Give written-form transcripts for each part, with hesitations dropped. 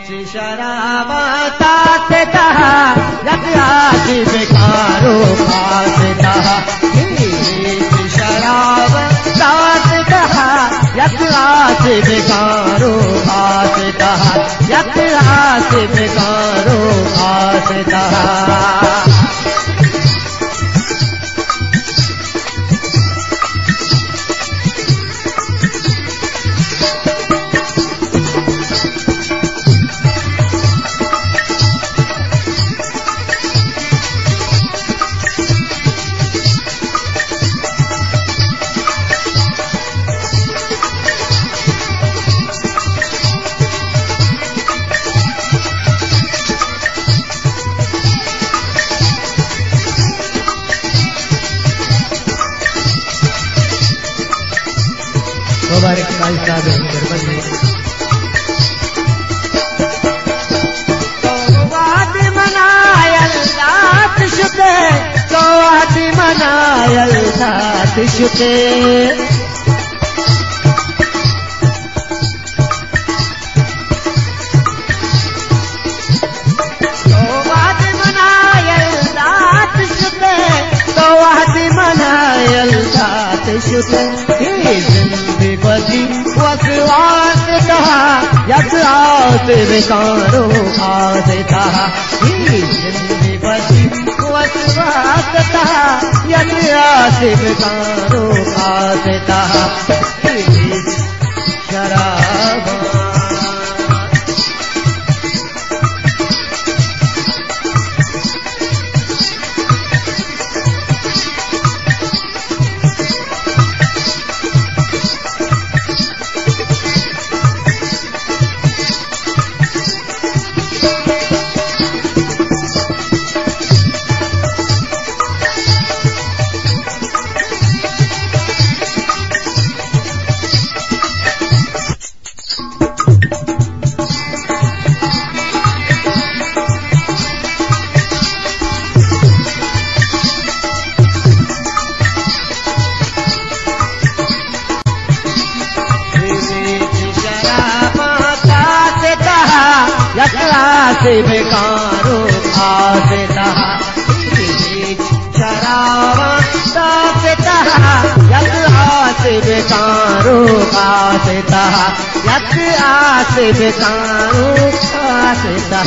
शराबता से कहा यज्ञात बेकारो खासता शराबता से कहा यज्ञात बेकारो खासता यज्ञात बेकारो खासता मुबारक भाई साहब जर्मनी वाद मनायल साथ शुते तो वाद मनायल साथ शुते तो वाद मनायल साथ शुते तो वाद मनायल साथ शुते वसवास कहा यज्ञात बेकारो खासता जिंदगी बची वसवास कहा यज्ञात बेकारो खासता शराब से बेकारो खासता शराबता से कहा यज्ञात बेकारो खासता यज्ञात बेकारो खासता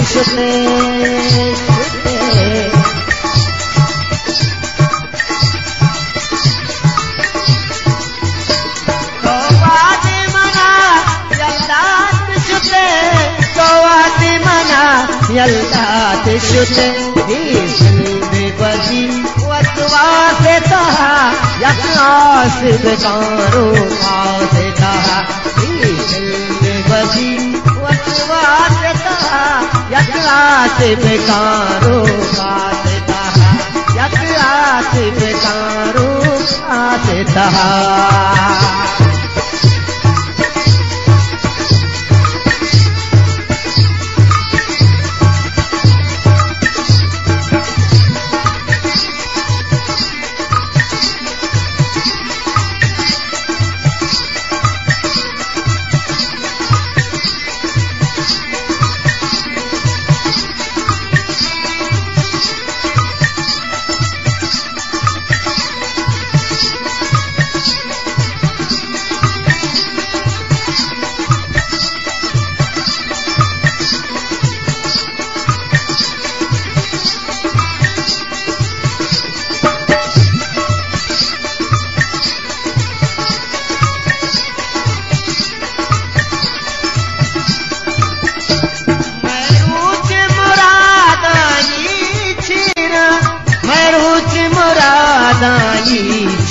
शुते तो वाद मना यल्दात शुते तो वाद मना यल्दात शुते जिंदगी बची वसवास कहा यज्ञात बेकारो खासता जिंदगी बची वसवास कहा यज्ञात बेकारो खासता यज्ञात बेकारो खासता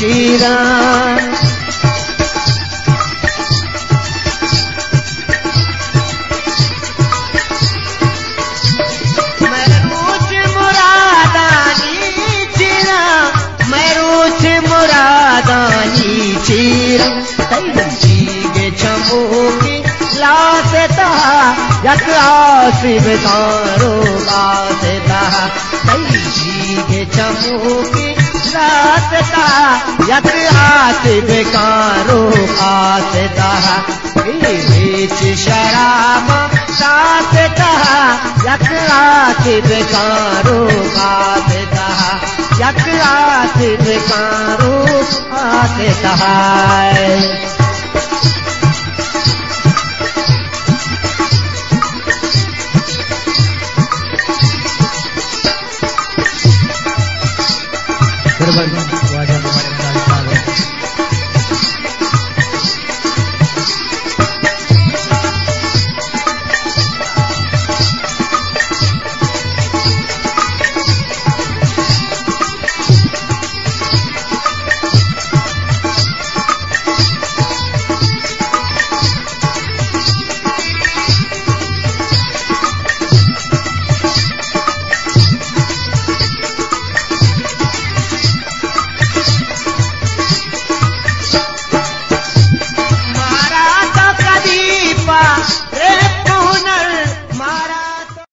चीरा मरूच मुरादानी चीरा मरूच मुरादानी चीरा जीगे चमूकी लासता यक आसिब कारो गासता जीगे चमूकी लासता यक आसिब कारो गासता बेच शराब सासता यक आसिब कारो गासता यक आसिब कारो गासता है